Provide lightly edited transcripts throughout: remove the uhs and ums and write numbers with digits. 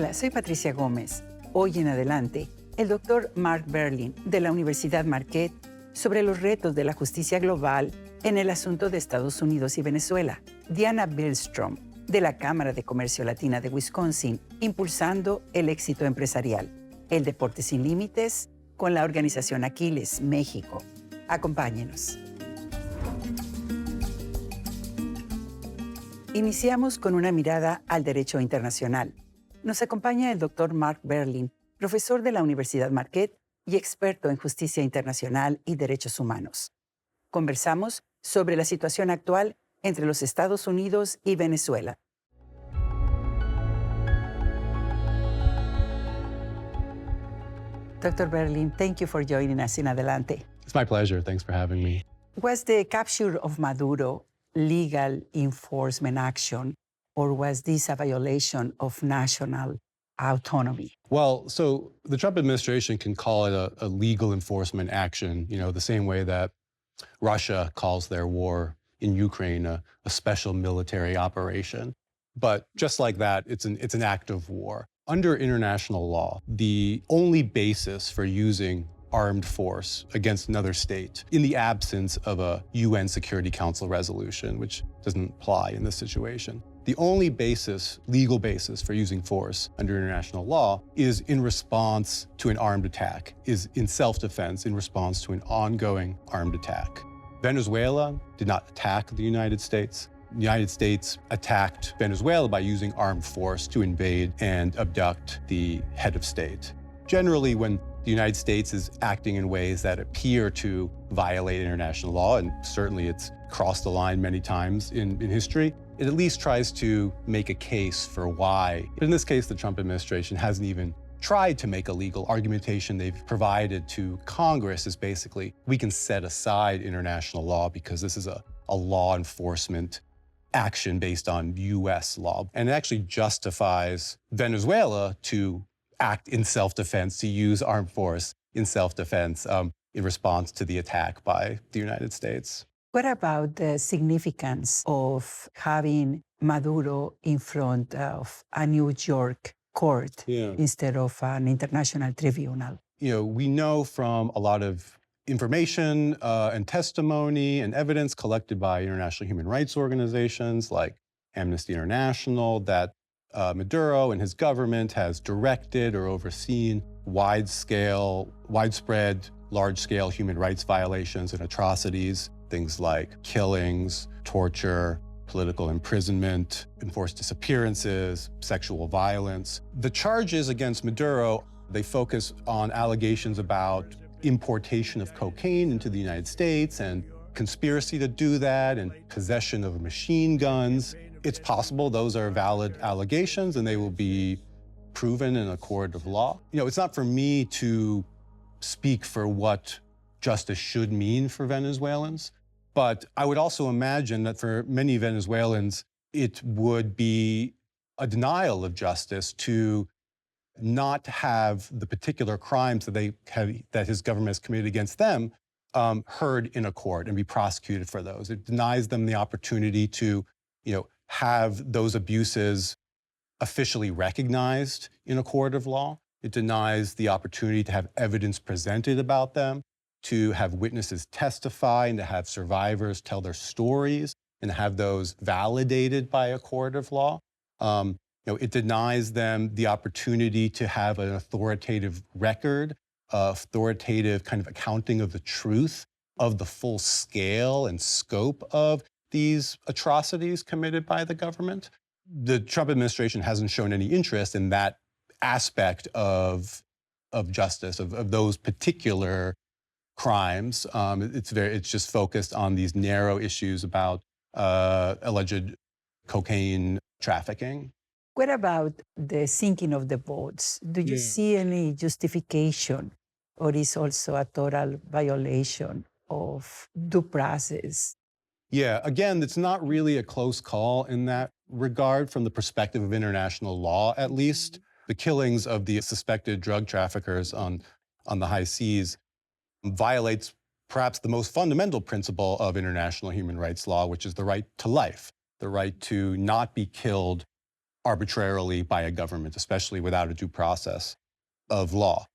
Hola, soy Patricia Gómez. Hoy en adelante, el doctor Mark Berlin, de la Universidad Marquette, sobre los retos de la justicia global en el asunto de Estados Unidos y Venezuela. Diana Billstrom, de la Cámara de Comercio Latina de Wisconsin, impulsando el éxito empresarial. El Deporte Sin Límites, con la organización Aquiles, México. Acompáñenos. Iniciamos con una mirada al derecho internacional. Nos acompaña el doctor Mark Berlin, profesor de la Universidad Marquette y experto en justicia internacional y derechos humanos. Conversamos sobre la situación actual entre los Estados Unidos y Venezuela. Dr. Berlin, thank you for joining us in Adelante. It's my pleasure. Thanks for having me. Was the capture of Maduro legal enforcement action, or was this a violation of national autonomy? Well, so the Trump administration can call it a legal enforcement action, the same way that Russia calls their war in Ukraine a special military operation. But just like that, it's an act of war. Under international law, the only basis for using armed force against another state in the absence of a UN Security Council resolution, which doesn't apply in this situation. The only legal basis for using force under international law is in response to an armed attack, is in self-defense in response to an ongoing armed attack. Venezuela did not attack the United States. The United States attacked Venezuela by using armed force to invade and abduct the head of state. Generally, when the United States is acting in ways that appear to violate international law, and certainly it's crossed the line many times in history, it at least tries to make a case for why. But in this case, the Trump administration hasn't even tried to make a legal argumentation. They've provided to Congress is basically, we can set aside international law because this is a law enforcement action based on US law. And it actually justifies Venezuela to act in self-defense, to use armed force in self-defense in response to the attack by the United States. What about the significance of having Maduro in front of a New York court instead of an international tribunal? We know from a lot of information and testimony and evidence collected by international human rights organizations like Amnesty International that Maduro and his government has directed or overseen widespread, large-scale human rights violations and atrocities, things like killings, torture, political imprisonment, enforced disappearances, sexual violence. The charges against Maduro, they focus on allegations about importation of cocaine into the United States and conspiracy to do that and possession of machine guns. It's possible those are valid allegations and they will be proven in a court of law. It's not for me to speak for what justice should mean for Venezuelans, but I would also imagine that for many Venezuelans, it would be a denial of justice to not have the particular crimes that his government has committed against them heard in a court and be prosecuted for those. It denies them the opportunity to, have those abuses officially recognized in a court of law. It denies the opportunity to have evidence presented about them, to have witnesses testify and to have survivors tell their stories and have those validated by a court of law. It denies them the opportunity to have an authoritative record, authoritative kind of accounting of the truth of the full scale and scope of these atrocities committed by the government. The Trump administration hasn't shown any interest in that aspect of justice, of those particular crimes. It's just focused on these narrow issues about alleged cocaine trafficking. What about the sinking of the boats? Do you see any justification, or is also a total violation of due process? Yeah, again, it's not really a close call in that regard from the perspective of international law, at least. The killings of the suspected drug traffickers on the high seas violates perhaps the most fundamental principle of international human rights law, which is the right to life, the right to not be killed arbitrarily by a government, especially without a due process of law.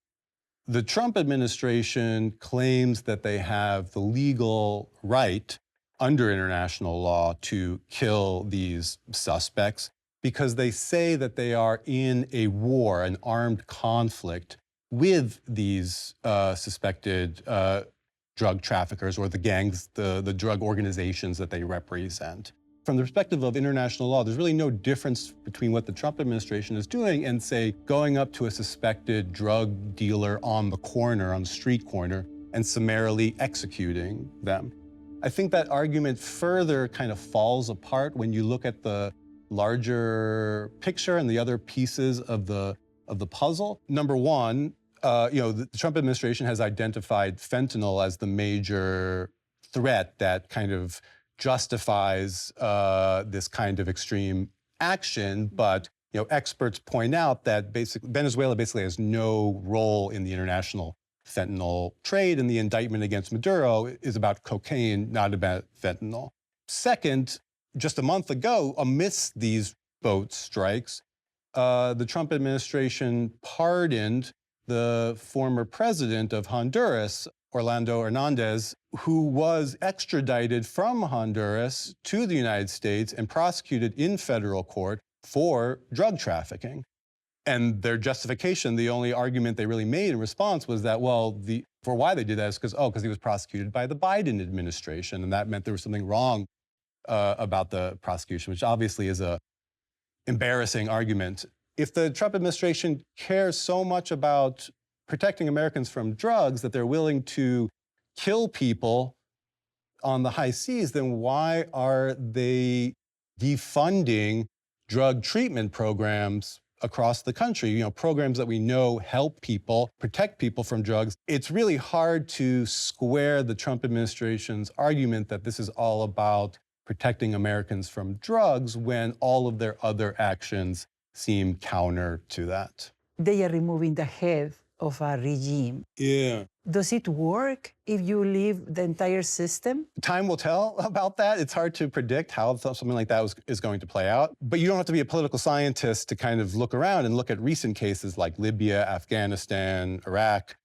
The Trump administration claims that they have the legal right under international law to kill these suspects because they say that they are in a war, an armed conflict with these suspected drug traffickers or the gangs, the drug organizations that they represent. From the perspective of international law, there's really no difference between what the Trump administration is doing and, say, going up to a suspected drug dealer on the corner, on the street corner, and summarily executing them. I think that argument further kind of falls apart when you look at the larger picture and the other pieces of the puzzle. Number one, the Trump administration has identified fentanyl as the major threat that kind of justifies this kind of extreme action, but experts point out that Venezuela basically has no role in the international fentanyl trade, and the indictment against Maduro is about cocaine, not about fentanyl. Second, just a month ago, amidst these boat strikes, the Trump administration pardoned the former president of Honduras, Orlando Hernandez, who was extradited from Honduras to the United States and prosecuted in federal court for drug trafficking. And their justification, the only argument they really made in response was that, for why they did that is because he was prosecuted by the Biden administration, and that meant there was something wrong about the prosecution, which obviously is a embarrassing argument. If the Trump administration cares so much about protecting Americans from drugs that they're willing to kill people on the high seas, then why are they defunding drug treatment programs across the country? Programs that we know help people, protect people from drugs. It's really hard to square the Trump administration's argument that this is all about protecting Americans from drugs when all of their other actions seem counter to that. They are removing the head of a regime. Yeah. Does it work if you leave the entire system? Time will tell about that. It's hard to predict how something like that is going to play out. But you don't have to be a political scientist to kind of look around and look at recent cases like Libya, Afghanistan, Iraq,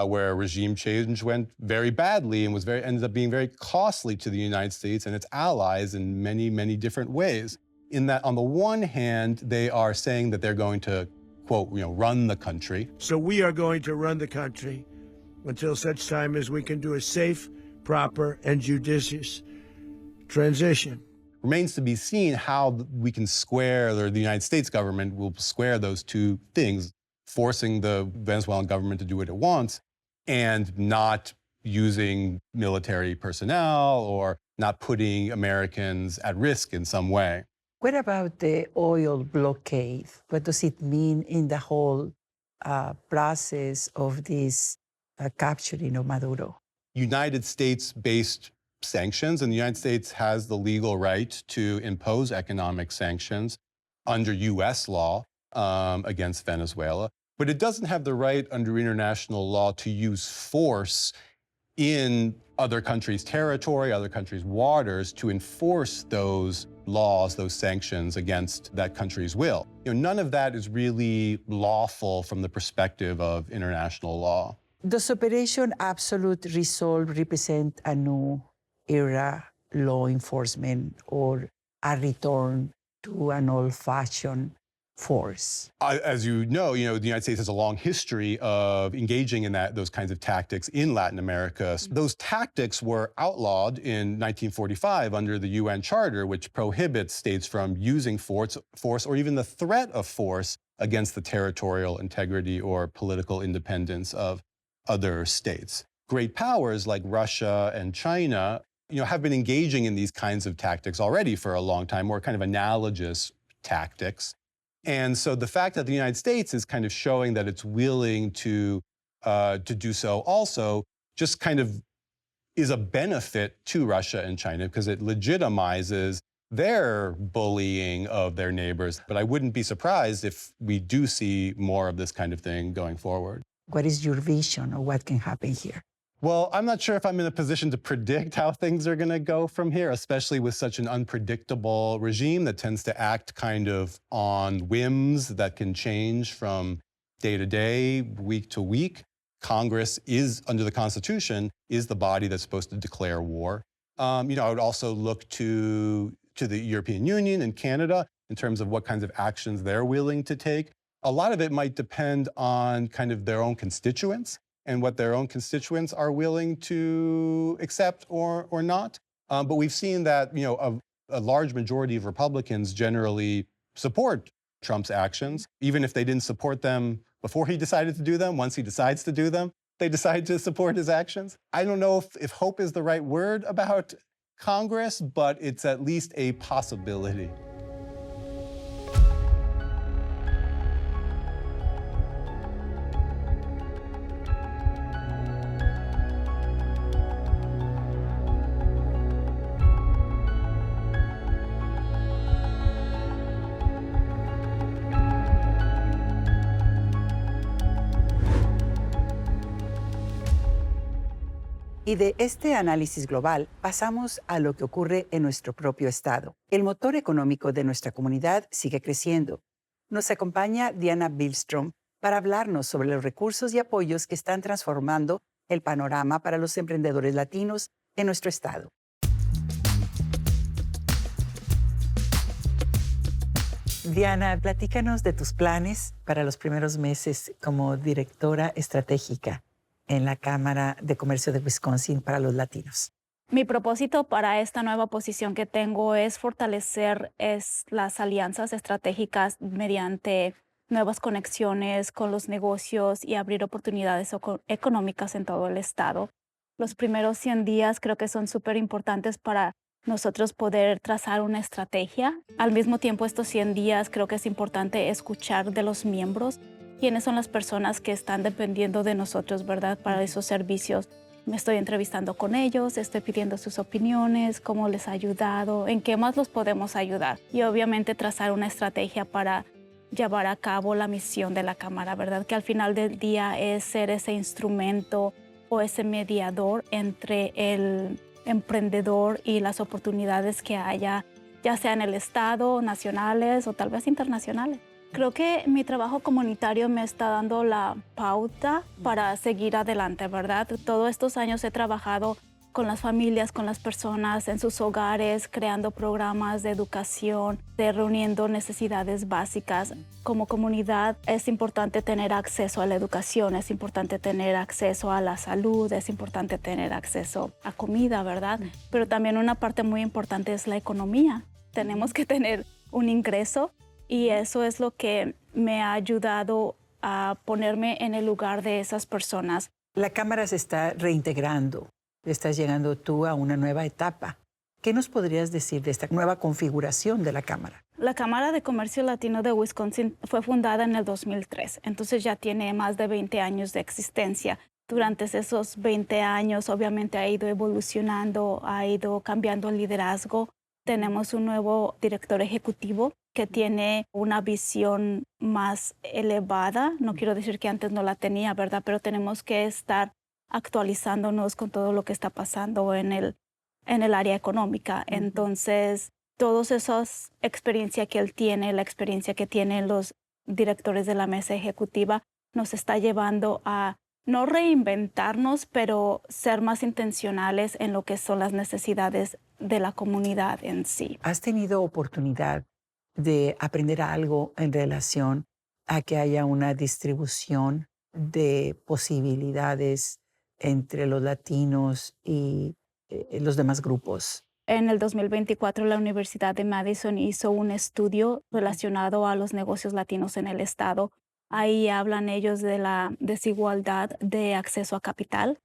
where regime change went very badly and ended up being very costly to the United States and its allies in many, many different ways. In that, on the one hand, they are saying that they're going to, quote, run the country. So we are going to run the country until such time as we can do a safe, proper, and judicious transition. Remains to be seen how we can square, or the United States government will square those two things, forcing the Venezuelan government to do what it wants and not using military personnel or not putting Americans at risk in some way. What about the oil blockade? What does it mean in the whole process of this capturing of Maduro? United States-based sanctions, and the United States has the legal right to impose economic sanctions under U.S. law against Venezuela, but it doesn't have the right under international law to use force in other countries' territory, other countries' waters, to enforce those laws, those sanctions against that country's will. None of that is really lawful from the perspective of international law. Does Operation Absolute Resolve represent a new era law enforcement or a return to an old-fashioned force? As you know, the United States has a long history of engaging in those kinds of tactics in Latin America. Those tactics were outlawed in 1945 under the UN Charter, which prohibits states from using force or even the threat of force against the territorial integrity or political independence of other states. Great powers like Russia and China, have been engaging in these kinds of tactics already for a long time, or kind of analogous tactics. And so the fact that the United States is kind of showing that it's willing to do so also just kind of is a benefit to Russia and China because it legitimizes their bullying of their neighbors. But I wouldn't be surprised if we do see more of this kind of thing going forward. What is your vision of what can happen here? Well, I'm not sure if I'm in a position to predict how things are going to go from here, especially with such an unpredictable regime that tends to act kind of on whims that can change from day to day, week to week. Congress is, under the Constitution, is the body that's supposed to declare war. I would also look to the European Union and Canada in terms of what kinds of actions they're willing to take. A lot of it might depend on kind of their own constituents and what their own constituents are willing to accept or not. But we've seen that a large majority of Republicans generally support Trump's actions, even if they didn't support them before he decided to do them. Once he decides to do them, they decide to support his actions. I don't know if hope is the right word about Congress, but it's at least a possibility. Y de este análisis global pasamos a lo que ocurre en nuestro propio estado. El motor económico de nuestra comunidad sigue creciendo. Nos acompaña Diana Billstrom para hablarnos sobre los recursos y apoyos que están transformando el panorama para los emprendedores latinos en nuestro estado. Diana, platícanos de tus planes para los primeros meses como directora estratégica en la Cámara de Comercio de Wisconsin para los latinos. Mi propósito para esta nueva posición que tengo es fortalecer las alianzas estratégicas mediante nuevas conexiones con los negocios y abrir oportunidades económicas en todo el estado. Los primeros 100 días creo que son súper importantes para nosotros poder trazar una estrategia. Al mismo tiempo, estos 100 días creo que es importante escuchar de los miembros quiénes son las personas que están dependiendo de nosotros, ¿verdad?, para esos servicios. Me estoy entrevistando con ellos, estoy pidiendo sus opiniones, cómo les ha ayudado, en qué más los podemos ayudar. Y obviamente trazar una estrategia para llevar a cabo la misión de la Cámara, ¿verdad?, que al final del día es ser ese instrumento o ese mediador entre el emprendedor y las oportunidades que haya, ya sea en el estado, nacionales o tal vez internacionales. Creo que mi trabajo comunitario me está dando la pauta para seguir adelante, ¿verdad? Todos estos años he trabajado con las familias, con las personas en sus hogares, creando programas de educación, reuniendo necesidades básicas. Como comunidad es importante tener acceso a la educación, es importante tener acceso a la salud, es importante tener acceso a comida, ¿verdad? Pero también una parte muy importante es la economía. Tenemos que tener un ingreso. Y eso es lo que me ha ayudado a ponerme en el lugar de esas personas. La Cámara se está reintegrando. Estás llegando tú a una nueva etapa. ¿Qué nos podrías decir de esta nueva configuración de la Cámara? La Cámara de Comercio Latino de Wisconsin fue fundada en el 2003, entonces ya tiene más de 20 años de existencia. Durante esos 20 años, obviamente, ha ido evolucionando, ha ido cambiando el liderazgo. Tenemos un nuevo director ejecutivo que tiene una visión más elevada. No quiero decir que antes no la tenía, ¿verdad? Pero tenemos que estar actualizándonos con todo lo que está pasando en el área económica. Entonces, todas esas experiencias que él tiene, la experiencia que tienen los directores de la mesa ejecutiva, nos está llevando a no reinventarnos, pero ser más intencionales en lo que son las necesidades de la comunidad en sí. ¿Has tenido oportunidad de aprender algo en relación a que haya una distribución de posibilidades entre los latinos y los demás grupos? En el 2024, la Universidad de Madison hizo un estudio relacionado a los negocios latinos en el estado. Ahí hablan ellos de la desigualdad de acceso a capital,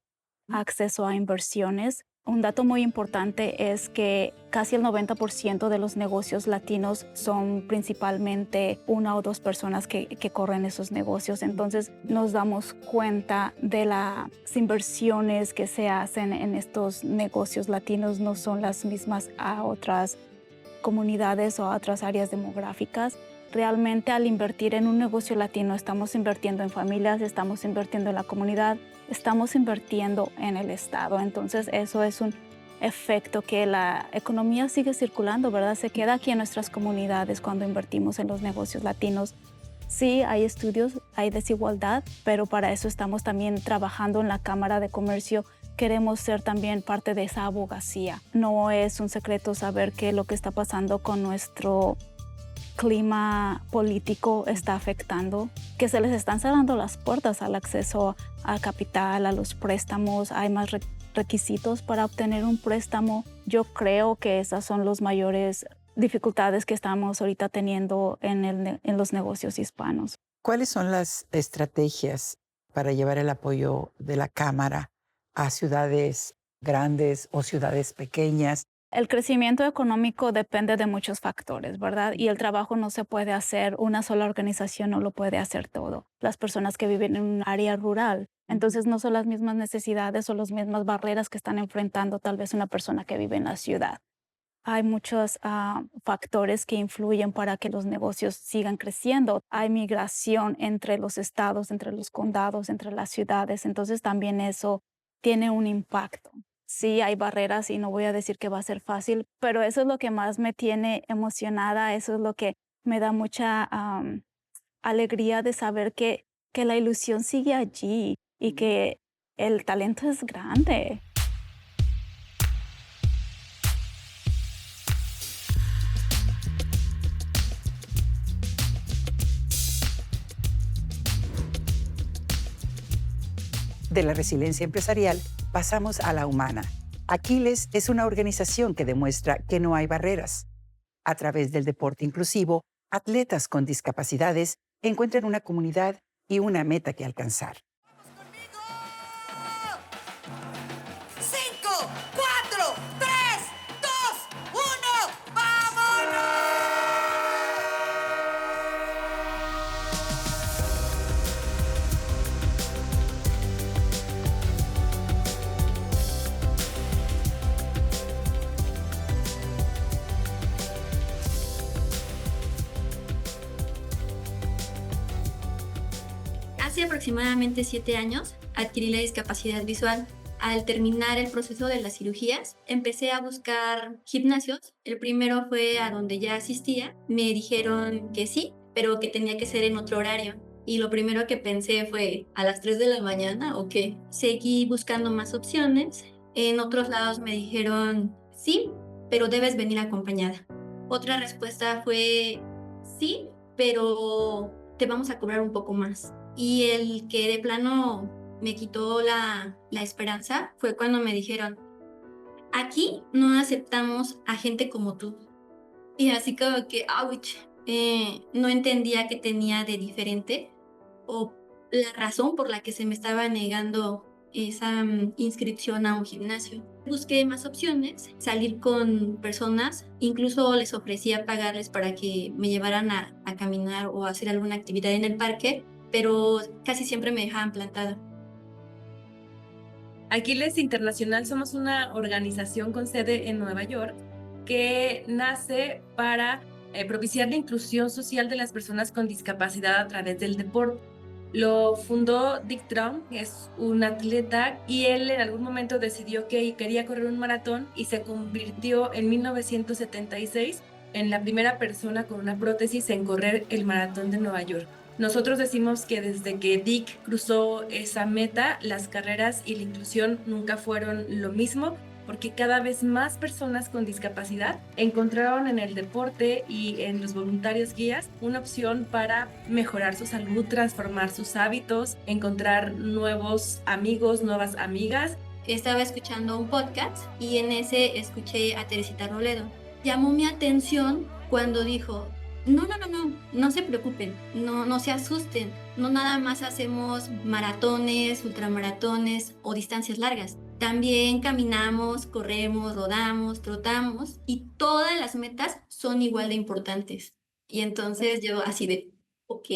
acceso a inversiones. Un dato muy importante es que casi el 90% de los negocios latinos son principalmente una o dos personas que corren esos negocios. Entonces nos damos cuenta de las inversiones que se hacen en estos negocios latinos no son las mismas a otras comunidades o a otras áreas demográficas. Realmente al invertir en un negocio latino estamos invirtiendo en familias, estamos invirtiendo en la comunidad, estamos invirtiendo en el Estado. Entonces eso es un efecto que la economía sigue circulando, ¿verdad? Se queda aquí en nuestras comunidades cuando invertimos en los negocios latinos. Sí, hay estudios, hay desigualdad, pero para eso estamos también trabajando en la Cámara de Comercio. Queremos ser también parte de esa abogacía. No es un secreto saber que lo que está pasando con nuestro clima político está afectando, que se les están cerrando las puertas al acceso al capital, a los préstamos. Hay más requisitos para obtener un préstamo. Yo creo que esas son las mayores dificultades que estamos ahorita teniendo en los negocios hispanos. ¿Cuáles son las estrategias para llevar el apoyo de la Cámara a ciudades grandes o ciudades pequeñas? El crecimiento económico depende de muchos factores, ¿verdad? Y el trabajo no se puede hacer, una sola organización no lo puede hacer todo. Las personas que viven en un área rural, entonces no son las mismas necesidades o las mismas barreras que están enfrentando tal vez una persona que vive en la ciudad. Hay muchos factores que influyen para que los negocios sigan creciendo. Hay migración entre los estados, entre los condados, entre las ciudades. Entonces también eso tiene un impacto. Sí, hay barreras y no voy a decir que va a ser fácil, pero eso es lo que más me tiene emocionada. Eso es lo que me da mucha alegría de saber que la ilusión sigue allí y que el talento es grande. De la resiliencia empresarial pasamos a la humana. Aquiles es una organización que demuestra que no hay barreras. A través del deporte inclusivo, atletas con discapacidades encuentran una comunidad y una meta que alcanzar. 5, 4, 3, 2, 1, ¡vámonos! Hace aproximadamente 7 años adquirí la discapacidad visual. Al terminar el proceso de las cirugías, empecé a buscar gimnasios. El primero fue a donde ya asistía. Me dijeron que sí, pero que tenía que ser en otro horario. Y lo primero que pensé fue, ¿a las 3 de la mañana o qué? Seguí buscando más opciones. En otros lados me dijeron, sí, pero debes venir acompañada. Otra respuesta fue, sí, pero te vamos a cobrar un poco más. Y el que de plano me quitó la esperanza fue cuando me dijeron, aquí no aceptamos a gente como tú. Y así como que, ouch, no entendía qué tenía de diferente o la razón por la que se me estaba negando esa inscripción a un gimnasio. Busqué más opciones, salir con personas, incluso les ofrecía pagarles para que me llevaran a caminar o a hacer alguna actividad en el parque, pero casi siempre me dejaban plantada. Aquiles Internacional somos una organización con sede en Nueva York que nace para propiciar la inclusión social de las personas con discapacidad a través del deporte. Lo fundó Dick Traum, que es un atleta, y él en algún momento decidió que quería correr un maratón y se convirtió en 1976 en la primera persona con una prótesis en correr el maratón de Nueva York. Nosotros decimos que desde que Dick cruzó esa meta, las carreras y la inclusión nunca fueron lo mismo, porque cada vez más personas con discapacidad encontraron en el deporte y en los voluntarios guías una opción para mejorar su salud, transformar sus hábitos, encontrar nuevos amigos, nuevas amigas. Estaba escuchando un podcast y en ese escuché a Teresita Robledo. Llamó mi atención cuando dijo, no se preocupen, no se asusten, no nada más hacemos maratones, ultramaratones o distancias largas. También caminamos, corremos, rodamos, trotamos y todas las metas son igual de importantes. Y entonces yo así de, ok.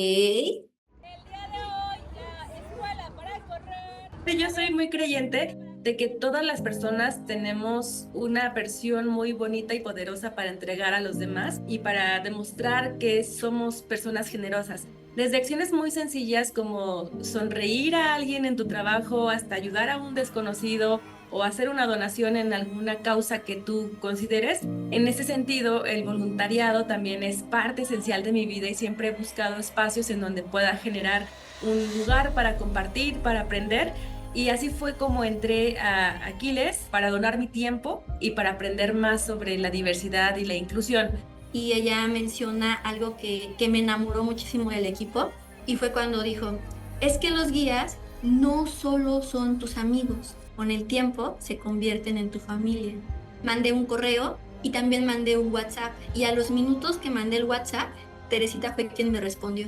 Yo soy muy creyente de que todas las personas tenemos una versión muy bonita y poderosa para entregar a los demás y para demostrar que somos personas generosas. Desde acciones muy sencillas como sonreír a alguien en tu trabajo hasta ayudar a un desconocido o hacer una donación en alguna causa que tú consideres. En ese sentido, el voluntariado también es parte esencial de mi vida y siempre he buscado espacios en donde pueda generar un lugar para compartir, para aprender. Y así fue como entré a Aquiles para donar mi tiempo y para aprender más sobre la diversidad y la inclusión. Y ella menciona algo que me enamoró muchísimo del equipo y fue cuando dijo, es que los guías no solo son tus amigos, con el tiempo se convierten en tu familia. Mandé un correo y también mandé un WhatsApp y a los minutos que mandé el WhatsApp, Teresita fue quien me respondió.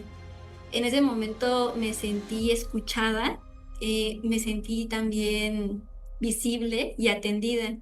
En ese momento me sentí escuchada, me sentí también visible y atendida.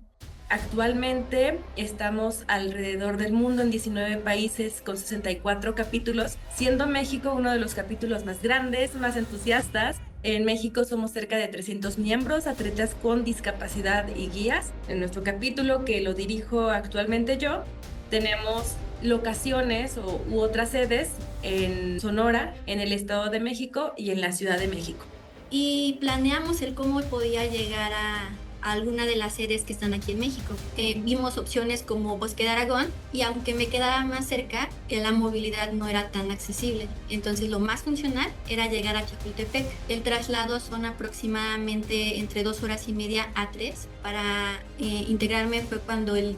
Actualmente estamos alrededor del mundo en 19 países con 64 capítulos, siendo México uno de los capítulos más grandes, más entusiastas. En México somos cerca de 300 miembros, atletas con discapacidad y guías. En nuestro capítulo, que lo dirijo actualmente yo, tenemos locaciones u otras sedes en Sonora, en el Estado de México y en la Ciudad de México. Y planeamos el cómo podía llegar a alguna de las sedes que están aquí en México. Vimos opciones como Bosque de Aragón y aunque me quedaba más cerca, la movilidad no era tan accesible. Entonces lo más funcional era llegar a Chapultepec. El traslado son aproximadamente entre 2 horas y media a 3. Para integrarme fue cuando el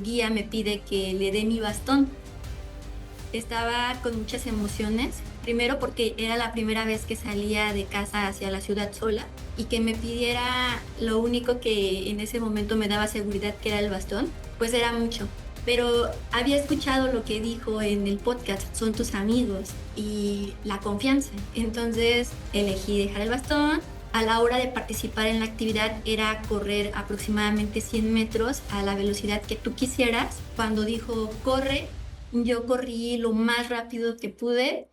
guía me pide que le dé mi bastón. Estaba con muchas emociones. Primero porque era la primera vez que salía de casa hacia la ciudad sola y que me pidiera lo único que en ese momento me daba seguridad, que era el bastón, pues era mucho. Pero había escuchado lo que dijo en el podcast, son tus amigos y la confianza. Entonces elegí dejar el bastón. A la hora de participar en la actividad era correr aproximadamente 100 metros a la velocidad que tú quisieras. Cuando dijo corre, yo corrí lo más rápido que pude.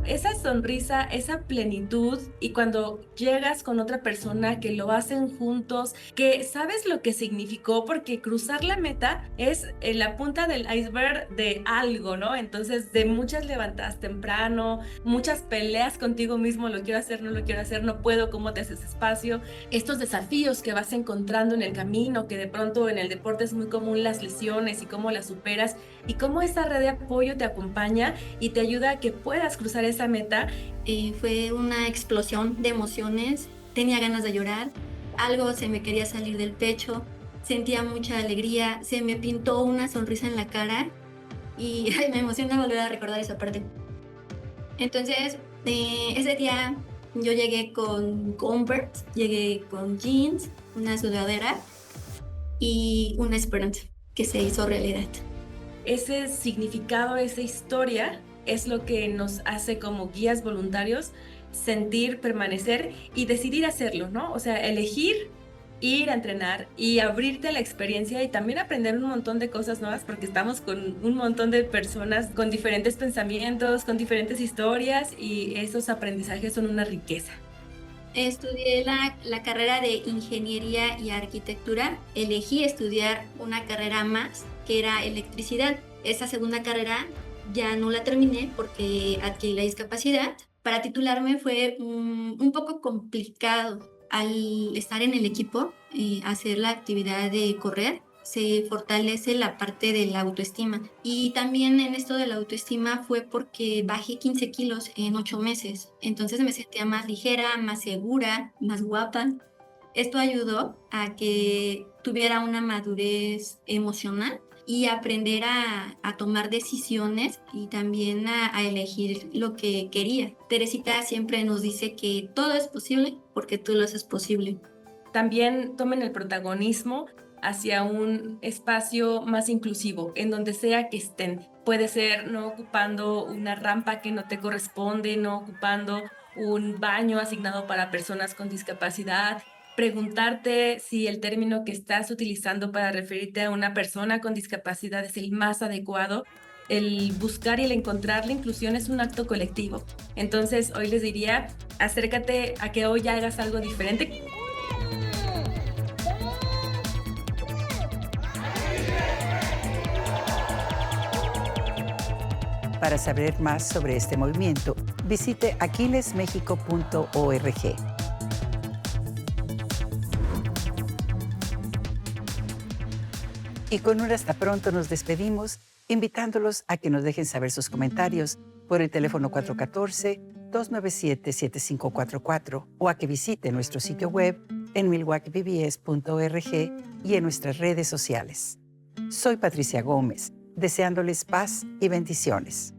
Esa sonrisa, esa plenitud, y cuando llegas con otra persona que lo hacen juntos, que sabes lo que significó, porque cruzar la meta es la punta del iceberg de algo, ¿no? Entonces, de muchas levantadas temprano, muchas peleas contigo mismo, lo quiero hacer, no puedo, ¿cómo te haces espacio? Estos desafíos que vas encontrando en el camino, que de pronto en el deporte es muy común, las lesiones y cómo las superas, y cómo esa red de apoyo te acompaña y te ayuda a que puedas cruzar esa meta. Fue una explosión de emociones, tenía ganas de llorar, algo se me quería salir del pecho, sentía mucha alegría, se me pintó una sonrisa en la cara y me emociona volver a recordar esa parte. Entonces, ese día yo llegué con Converse, llegué con jeans, una sudadera y una esperanza que se hizo realidad. Ese significado, esa historia es lo que nos hace como guías voluntarios sentir, permanecer y decidir hacerlo, ¿no? O sea, elegir ir a entrenar y abrirte a la experiencia y también aprender un montón de cosas nuevas, porque estamos con un montón de personas con diferentes pensamientos, con diferentes historias, y esos aprendizajes son una riqueza. Estudié la carrera de Ingeniería y Arquitectura. Elegí estudiar una carrera más, que era Electricidad. Esa segunda carrera ya no la terminé porque adquirí la discapacidad. Para titularme fue un poco complicado. Al estar en el equipo, hacer la actividad de correr, se fortalece la parte de la autoestima. Y también en esto de la autoestima fue porque bajé 15 kilos en 8 meses. Entonces me sentía más ligera, más segura, más guapa. Esto ayudó a que tuviera una madurez emocional y aprender a tomar decisiones y también a elegir lo que quería. Teresita siempre nos dice que todo es posible porque tú lo haces posible. También tomen el protagonismo hacia un espacio más inclusivo, en donde sea que estén. Puede ser no ocupando una rampa que no te corresponde, no ocupando un baño asignado para personas con discapacidad. Preguntarte si el término que estás utilizando para referirte a una persona con discapacidad es el más adecuado. El buscar y el encontrar la inclusión es un acto colectivo. Entonces, hoy les diría, acércate a que hoy hagas algo diferente. Para saber más sobre este movimiento, visite aquilesmexico.org. Y con un hasta pronto nos despedimos, invitándolos a que nos dejen saber sus comentarios por el teléfono 414-297-7544 o a que visiten nuestro sitio web en milwaukeePBS.org y en nuestras redes sociales. Soy Patricia Gómez, deseándoles paz y bendiciones.